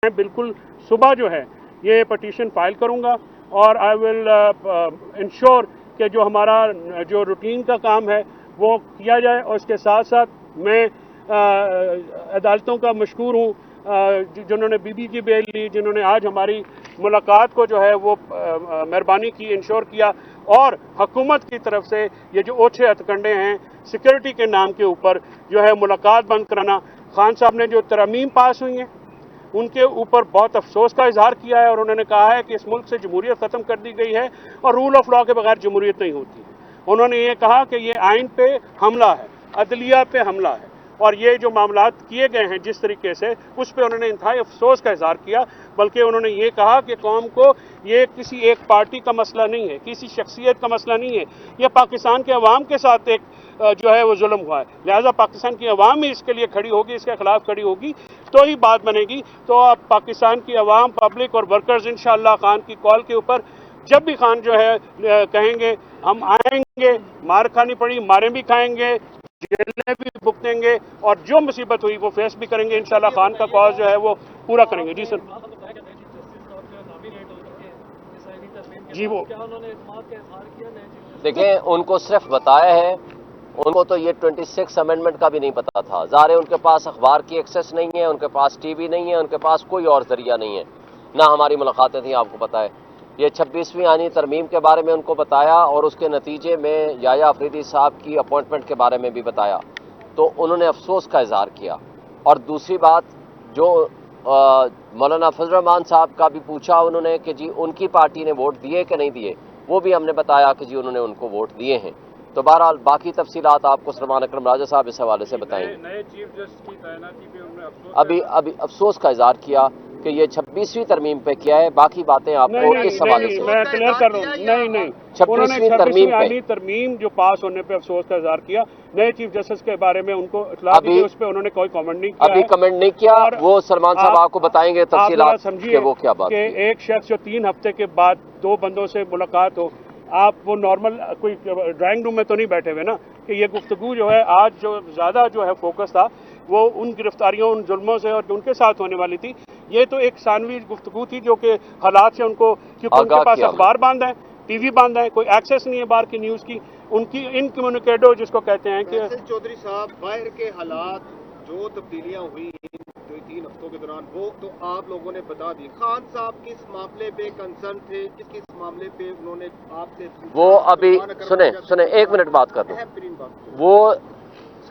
मैं बिल्कुल सुबह जो है ये पटिशन फाइल करूंगा और आई विल इंश्योर कि जो हमारा जो रूटीन का काम है वो किया जाए। और इसके साथ साथ मैं अदालतों का मशकूर हूँ जिन्होंने बीबी की बेल ली, जिन्होंने आज हमारी मुलाकात को जो है वो मेहरबानी की, इंश्योर किया। और हुकूमत की तरफ से ये जो ओछे हथकंडे हैं सिक्योरिटी के नाम के ऊपर जो है मुलाकात बंद कराना, खान साहब ने जो तरमीम पास हुई हैं उनके ऊपर बहुत अफसोस का इजहार किया है और उन्होंने कहा है कि इस मुल्क से जमहूरियत ख़त्म कर दी गई है और रूल ऑफ लॉ के बगैर जमहूरियत नहीं होती। उन्होंने ये कहा कि ये आइन पे हमला है, अदलिया पे हमला है और ये जो मामलात किए गए हैं जिस तरीके से, उस पर उन्होंने इंतहाई अफसोस का इजहार किया। बल्कि उन्होंने ये कहा कि कौम को ये किसी एक पार्टी का मसला नहीं है, किसी शख्सियत का मसला नहीं है, ये पाकिस्तान के अवाम के साथ एक जो है वो जुल्म हुआ है। लिहाजा पाकिस्तान की अवाम ही इसके लिए खड़ी होगी, इसके खिलाफ खड़ी होगी तो ही बात बनेगी। तो अब पाकिस्तान की अवाम, पब्लिक और वर्कर्स इंशाअल्लाह खान की कॉल के ऊपर जब भी खान जो है कहेंगे हम आएंगे, मार खानी पड़ी मारें भी खाएंगे, जेलें भी भुगतेंगे और जो मुसीबत हुई वो फेस भी करेंगे। इंशाअल्लाह खान का कॉज जो है वो पूरा करेंगे। जी सर। जी वो देखें, उनको सिर्फ बताया है, उनको तो ये 26 अमेंडमेंट का भी नहीं पता था। ज़ाहिर है उनके पास अखबार की एक्सेस नहीं है, उनके पास टीवी नहीं है, उनके पास कोई और जरिया नहीं है, ना हमारी मुलाकातें थी, आपको पता है। ये 26वीं आईनी तरमीम के बारे में उनको बताया और उसके नतीजे में याया अफरीदी साहब की अपॉइंटमेंट के बारे में भी बताया, तो उन्होंने अफसोस का इजहार किया। और दूसरी बात, जो मौलाना फजल रहमान साहब का भी पूछा उन्होंने कि जी उनकी पार्टी ने वोट दिए कि नहीं दिए, वो भी हमने बताया कि जी उन्होंने उनको वोट दिए हैं। तो बहरहाल बाकी तफसीलात आपको सलमान अकरम राजा साहब इस हवाले से बताएंगे। नए चीफ जस्टिस की तैनाती पे उन्होंने अभी अफसोस का इजहार किया कि ये 26वीं तरमीम पे किया है। बाकी बातें आपको इस हवाले से मैं क्लियर कर रहा हूँ। नहीं 26वीं तरमीम पे तरमीम जो पास होने पे अफसोस का इजहार किया। नए चीफ जस्टिस के बारे में उनको इत्तला दी, उस पर उन्होंने कोई कमेंट नहीं किया, अभी कमेंट नहीं किया। वो सलमान साहब आपको बताएंगे तफसीलात कि वो क्या बात है। एक शख्स जो 3 हफ्ते के बाद 2 बंदों से मुलाकात हो, आप वो नॉर्मल कोई ड्राइंग रूम में तो नहीं बैठे हुए ना कि ये गुफ्तगू जो है आज जो ज़्यादा जो है फोकस था वो उन गिरफ्तारियों, उन जुल्मों से और उनके साथ होने वाली थी। ये तो एक सानवी गुफ्तगू थी जो कि हालात से उनको, क्योंकि उनके पास अखबार बांधा है, टीवी बांधा है, कोई एक्सेस नहीं है बाहर की न्यूज़ की, उनकी इनकम्युनिकेटो जिसको कहते हैं कि चौधरी साहब बाहर के हालात जो तब्दीलियां हुई 3 हफ्तों के दौरान वो तो आप लोगों ने बता दी। खान साहब किस मामले पे कंसर्न थे, किस मामले पे उन्होंने आपसे वो अभी सुने 1 मिनट बात कर दो। वो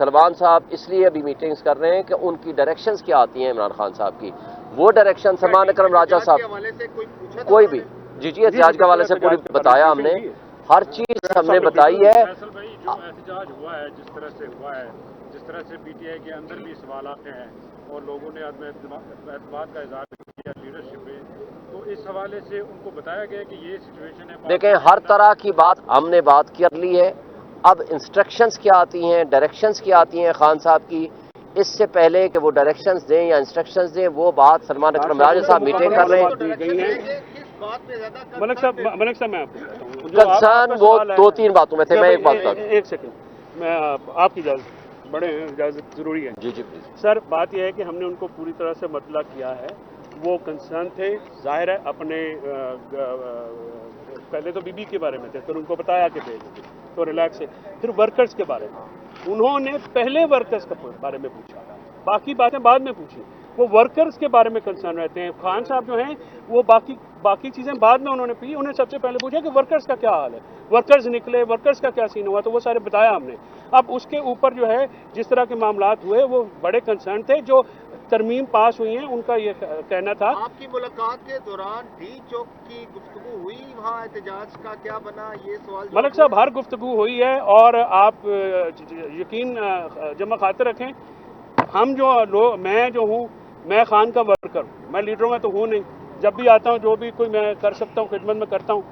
सलमान साहब इसलिए अभी मीटिंग्स कर रहे हैं कि उनकी डायरेक्शंस क्या आती हैं इमरान खान साहब की, वो डायरेक्शन सलमान अकरम राजा साहब कोई भी जी एहतजाज के हवाले से पूरी बताया हमने, हर चीज हमने बताई है। जो एहतजाज हुआ है, जिस तरह से हुआ है, जिस तरह से पीटीआई के अंदर भी सवाल आते हैं और लोगों ने एतमाद का इजहार किया लीडरशिप पे, तो इस हवाले से उनको बताया गया कि ये सिचुएशन है। देखें, हर तरह की बात हमने बात कर ली है। अब इंस्ट्रक्शंस क्या आती हैं, डायरेक्शंस क्या आती हैं खान साहब की, इससे पहले कि वो डायरेक्शंस दें या इंस्ट्रक्शंस दें, वो बात सलमान अकरम राजा साहब मीटिंग कर रहे हैं। मलिक साहब मैं आपको कंसर्न वो 2-3 बातों में थे। मैं एक बात कर, एक सेकंड, मैं आपकी इजाजत, बड़े हैं, इजाजत जरूरी है। जी प्लीज सर। बात यह है कि हमने उनको पूरी तरह से मतला किया है, वो कंसर्न थे, जाहिर है अपने पहले तो बीबी के बारे में थे, फिर उनको बताया कि भेज तो रिलैक्स है। फिर वर्कर्स के बारे में उन्होंने पहले वर्कर्स के बारे में पूछा, बाकी बातें बाद में पूछी। वो वर्कर्स के बारे में कंसर्न रहते हैं। खान साहब जो हैं वो बाकी चीज़ें बाद में उन्होंने पूछी, उन्हें सबसे पहले पूछा कि वर्कर्स का क्या हाल है, वर्कर्स निकले, वर्कर्स का क्या सीन हुआ, तो वो सारे बताया हमने। अब उसके ऊपर जो है जिस तरह के मामलात हुए वो बड़े कंसर्न थे, जो तरमीम पास हुई हैं उनका ये कहना था। आपकी मुलाकात के दौरान डी चौक की गुफ्तगू हुई, वहाँ एहतजाज का क्या बना, ये सवाल मलिक साहब हर गुफ्तगू हुई है और आप यकीन जमा खातिर रखें, हम जो मैं जो हूँ, मैं खान का वर्कर हूँ, मैं लीडरों में तो हूँ नहीं। जब भी आता हूँ जो भी कोई मैं कर सकता हूँ खिदमत में करता हूँ।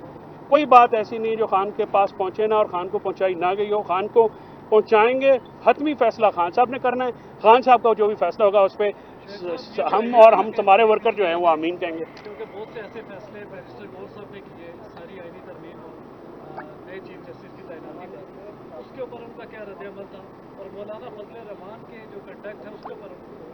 कोई बात ऐसी नहीं जो खान के पास पहुँचे ना और खान को पहुँचाई ना गई हो, खान को पहुँचाएंगे। हतमी फैसला खान साहब ने करना है, खान साहब का जो भी फैसला होगा उस पर हम तुम्हारे वर्कर जो हैं वो आमीन कहेंगे। क्योंकि बहुत से ऐसे फैसले बैरिस्टर गौर साहब ने किए, सारी आईनी तरमीम नए चीफ जस्टिस की तैनाती पर, उसके ऊपर उनका क्या रद्द अमल था, और मौलाना फजल रहमान के जो कंडक्ट है उसके ऊपर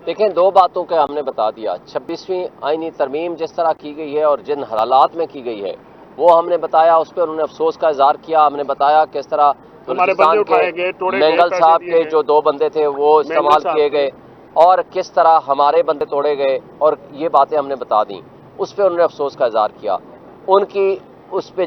دیکھیں دو باتوں کا ہم نے بتا دیا. 26ویں آئینی ترمیم جس طرح کی گئی ہے اور جن حالات میں کی گئی ہے وہ ہم نے بتایا, اس پہ انہوں نے افسوس کا اظہار کیا. ہم نے بتایا کس طرح بلوچستان کے مینگل صاحب کے جو 2 بندے تھے وہ استعمال کیے گئے اور کس طرح ہمارے بندے توڑے گئے, اور یہ باتیں ہم نے بتا دیں. اس پہ انہوں نے افسوس کا اظہار کیا. ان کی اس پہ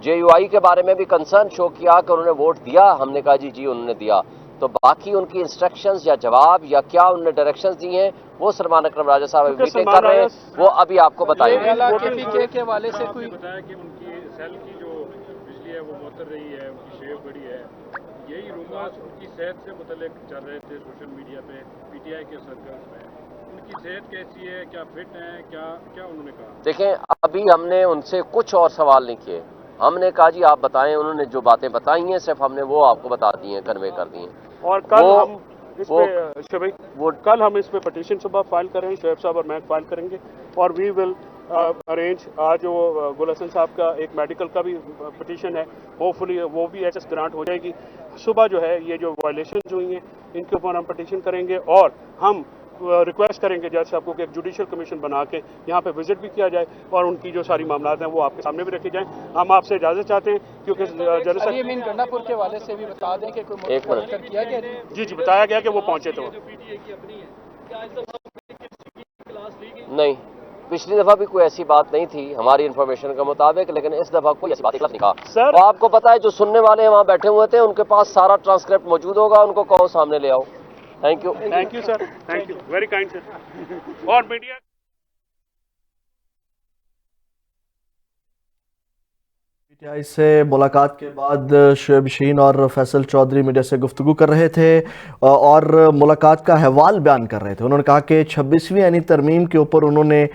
جے یو آئی کے بارے میں بھی کنسرن شو کیا کہ انہوں نے ووٹ دیا. ہم نے کہا جی انہوں نے دیا. تو باقی ان کی انسٹرکشنز یا جواب یا کیا انہوں نے ڈائریکشنز دی ہیں وہ سلمان اکرم راجہ صاحب ابھی میٹنگ کر رہے ہیں, وہ ابھی آپ کو بتائیں گے. KPK کے حوالے سے کوئی بتایا کہ ان کی سیل کی جو بجلی ہے وہ معطل رہی ہے, ان کی شیو بڑی ہے, یہی رومرز ان کی صحت سے متعلق چل رہے تھے سوشل میڈیا پہ, PTI کے سرکلز میں. ان کی صحت کیسی ہے, کیا فٹ ہیں, کیا انہوں نے کہا؟ دیکھیں ابھی ہم نے ان سے کچھ اور سوال نہیں کیے. ہم نے کہا جی آپ بتائیں. انہوں نے جو باتیں بتائی ہیں صرف ہم نے وہ آپ کو بتا دی ہیں, کنوے کر دی ہیں. اور کل ہم اس پہ کل ہم اس پہ پٹیشن صبح فائل کریں گے, شعیب صاحب اور میں فائل کریں گے, اور وی ول ارینج. آج وہ گل حسن صاحب کا ایک میڈیکل کا بھی پٹیشن ہے, ہوپ فلی وہ بھی ایچ ایس گرانٹ ہو جائے گی. صبح جو ہے یہ جو وائلیشنز ہوئی ہیں ان کے اوپر ہم پٹیشن کریں گے, اور ہم ریکویسٹ کریں گے جج صاحب کو کہ ایک جوڈیشل کمیشن بنا کے یہاں پہ وزٹ بھی کیا جائے اور ان کی جو ساری معاملات ہیں وہ آپ کے سامنے بھی رکھے جائیں. ہم آپ سے اجازت چاہتے ہیں کیونکہ گنڈا پور کے حوالے سے بھی بتا دیں کہ کوئی ایک منٹ. کیا گیا جی بتایا گیا کہ وہ پہنچے تو نہیں, پچھلی دفعہ بھی کوئی ایسی بات نہیں تھی ہماری انفارمیشن کے مطابق, لیکن اس دفعہ کوئی ایسی بات نہیں کہا. سر تو آپ کو پتا ہے جو سننے والے ہیں وہاں بیٹھے ہوئے تھے ان کے پاس سارا ٹرانسکرپٹ موجود ہوگا, ان کو کہو سامنے لے آؤ. Thank you sir, thank you very kind sir. اور میڈیا PTI سے ملاقات کے بعد شعیب شہین اور فیصل چودھری میڈیا سے گفتگو کر رہے تھے اور ملاقات کا احوال بیان کر رہے تھے. انہوں نے کہا کہ 26ویں آئینی ترمیم کے اوپر انہوں نے